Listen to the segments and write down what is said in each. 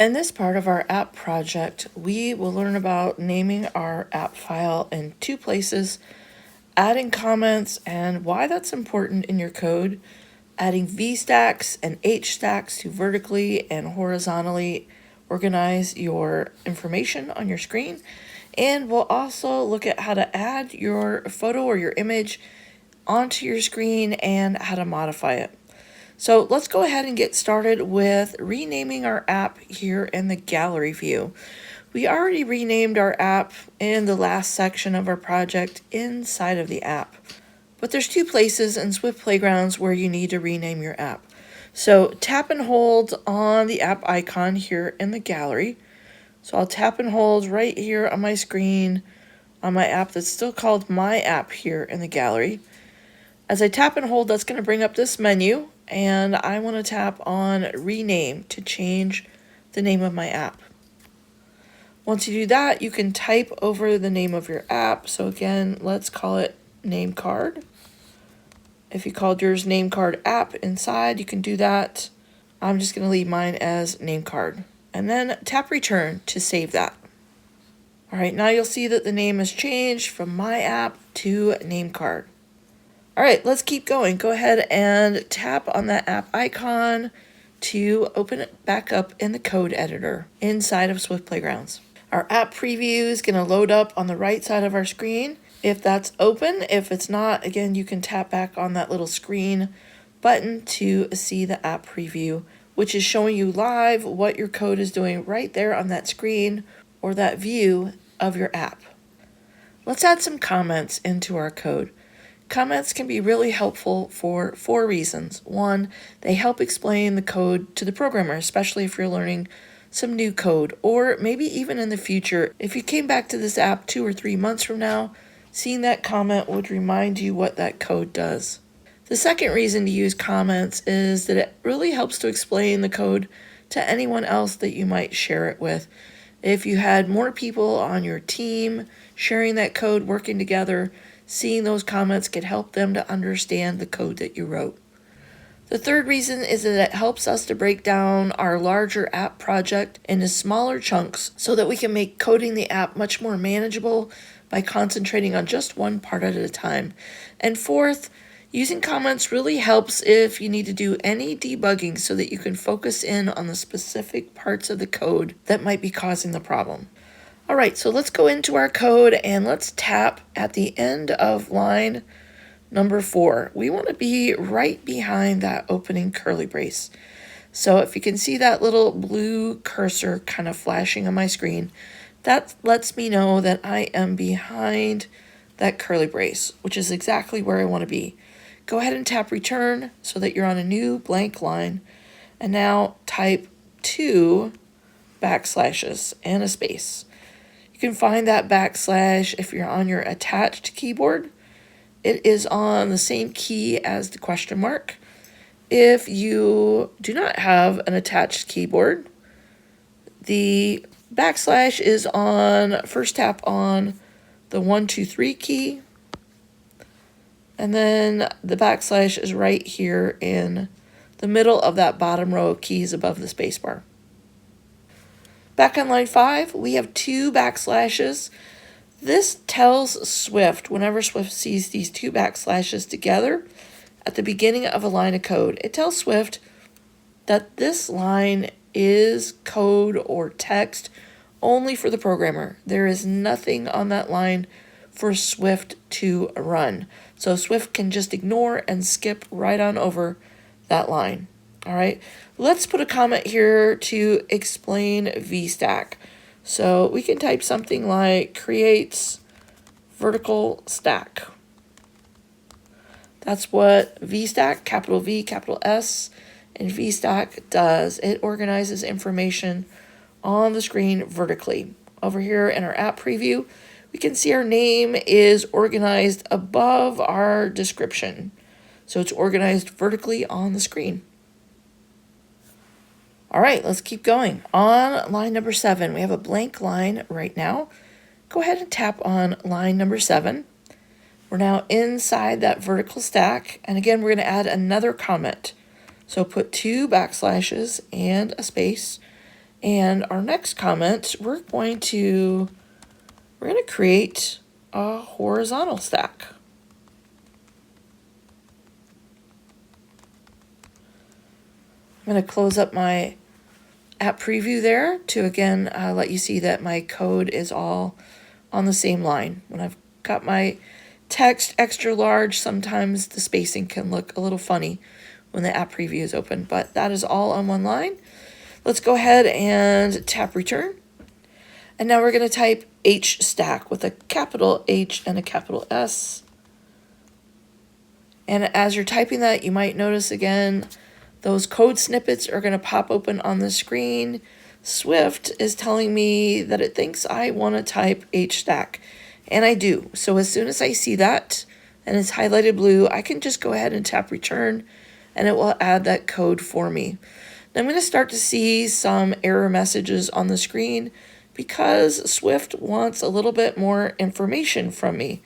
In this part of our app project, we will learn about naming our app file in two places, adding comments and why that's important in your code, adding VStacks and HStacks to vertically and horizontally organize your information on your screen, and we'll also look at how to add your photo or your image onto your screen and how to modify it. So let's go ahead and get started with renaming our app here in the gallery view. We already renamed our app in the last section of our project inside of the app. But there's two places in Swift Playgrounds where you need to rename your app. So tap and hold on the app icon here in the gallery. So I'll tap and hold right here on my screen on my app that's still called My App here in the gallery. As I tap and hold, that's going to bring up this menu, and I want to tap on Rename to change the name of my app. Once you do that, you can type over the name of your app. So again, let's call it Name Card. If you called yours Name Card App inside, you can do that. I'm just going to leave mine as Name Card. And then tap Return to save that. All right, now you'll see that the name has changed from My App to Name Card. All right, let's keep going. Go ahead and tap on that app icon to open it back up in the code editor inside of Swift Playgrounds. Our app preview is going to load up on the right side of our screen. If that's open, if it's not, again, you can tap back on that little screen button to see the app preview, which is showing you live what your code is doing right there on that screen or that view of your app. Let's add some comments into our code. Comments can be really helpful for 4 reasons. 1, they help explain the code to the programmer, especially if you're learning some new code, or maybe even in the future. If you came back to this app 2 or 3 months from now, seeing that comment would remind you what that code does. The second reason to use comments is that it really helps to explain the code to anyone else that you might share it with. If you had more people on your team sharing that code, working together, seeing those comments could help them to understand the code that you wrote. The third reason is that it helps us to break down our larger app project into smaller chunks so that we can make coding the app much more manageable by concentrating on just one part at a time. And fourth, using comments really helps if you need to do any debugging so that you can focus in on the specific parts of the code that might be causing the problem. All right, so let's go into our code and let's tap at the end of line number 4. We want to be right behind that opening curly brace. So if you can see that little blue cursor kind of flashing on my screen, that lets me know that I am behind that curly brace, which is exactly where I want to be. Go ahead and tap Return so that you're on a new blank line. And now type 2 backslashes and a space. You can find that backslash if you're on your attached keyboard. It is on the same key as the question mark. If you do not have an attached keyboard, the backslash is on, first tap on the 1, 2, 3 key, and then the backslash is right here in the middle of that bottom row of keys above the spacebar. Back on line 5, we have 2 backslashes. This tells Swift, whenever Swift sees these 2 backslashes together at the beginning of a line of code, it tells Swift that this line is code or text only for the programmer. There is nothing on that line for Swift to run. So Swift can just ignore and skip right on over that line. All right, let's put a comment here to explain VStack. So we can type something like creates vertical stack. That's what VStack, capital V, capital S, and VStack does. It organizes information on the screen vertically. Over here in our app preview, we can see our name is organized above our description. So it's organized vertically on the screen. All right, let's keep going. On line number 7, we have a blank line right now. Go ahead and tap on line number 7. We're now inside that vertical stack. And again, we're going to add another comment. So put 2 backslashes and a space. And our next comment, we're going to create a horizontal stack. I'm going to close up my app preview there to again let you see that my code is all on the same line. When I've got my text extra large, sometimes the spacing can look a little funny when the app preview is open, but that is all on one line. Let's go ahead and tap return. And now we're going to type HStack with a capital H and a capital S. And as you're typing that, you might notice again, those code snippets are going to pop open on the screen. Swift is telling me that it thinks I want to type HStack, and I do. So as soon as I see that and it's highlighted blue, I can just go ahead and tap return, and it will add that code for me. Now I'm going to start to see some error messages on the screen because Swift wants a little bit more information from me.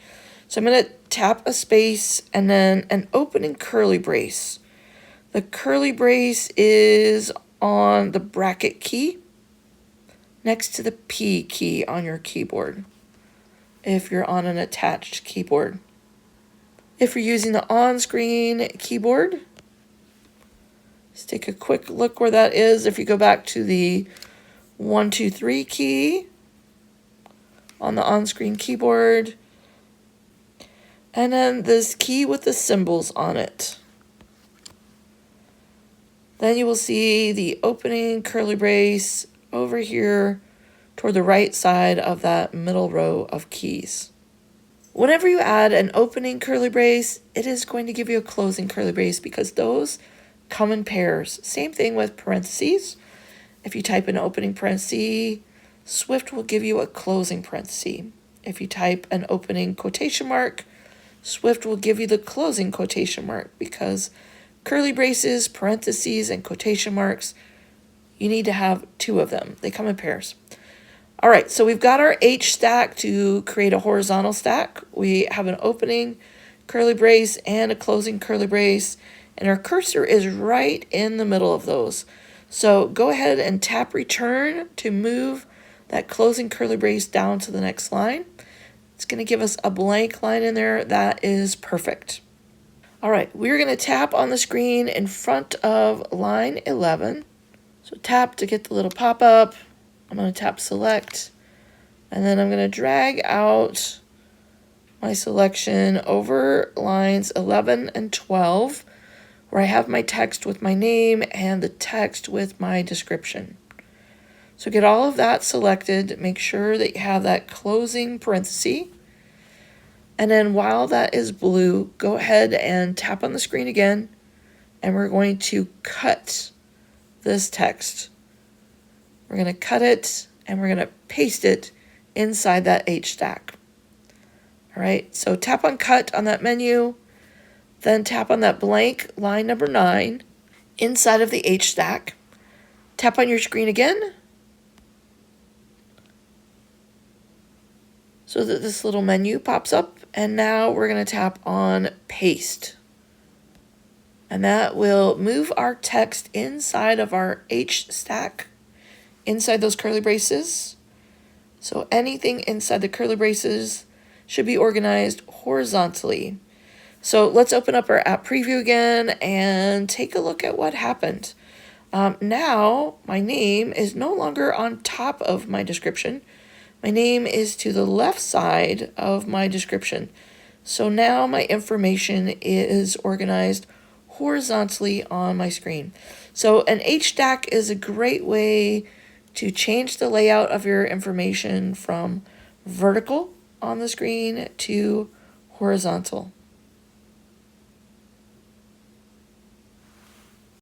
So I'm going to tap a space and then an opening curly brace. The curly brace is on the bracket key next to the P key on your keyboard if you're on an attached keyboard. If you're using the on-screen keyboard, let's take a quick look where that is. If you go back to the 1, 2, 3 key on the on-screen keyboard, and then this key with the symbols on it. Then you will see the opening curly brace over here toward the right side of that middle row of keys. Whenever you add an opening curly brace, it is going to give you a closing curly brace because those come in pairs. Same thing with parentheses. If you type an opening parenthesis, Swift will give you a closing parenthesis. If you type an opening quotation mark, Swift will give you the closing quotation mark because curly braces, parentheses, and quotation marks, you need to have 2 of them. They come in pairs. All right, so we've got our H stack to create a horizontal stack. We have an opening curly brace and a closing curly brace, and our cursor is right in the middle of those. So go ahead and tap return to move that closing curly brace down to the next line. It's going to give us a blank line in there. That is perfect. All right, we're going to tap on the screen in front of line 11. So tap to get the little pop-up. I'm going to tap select, and then I'm going to drag out my selection over lines 11 and 12, where I have my text with my name and the text with my description. So get all of that selected. Make sure that you have that closing parenthesis. And then while that is blue, go ahead and tap on the screen again, and we're going to cut this text. We're going to cut it, and we're going to paste it inside that H stack. All right, so tap on cut on that menu, then tap on that blank line number 9 inside of the H stack. Tap on your screen again so that this little menu pops up, and now we're going to tap on paste. And that will move our text inside of our H stack, inside those curly braces. So anything inside the curly braces should be organized horizontally. So let's open up our app preview again and take a look at what happened. Now my name is no longer on top of my description. My name is to the left side of my description. So now my information is organized horizontally on my screen. So an H stack is a great way to change the layout of your information from vertical on the screen to horizontal.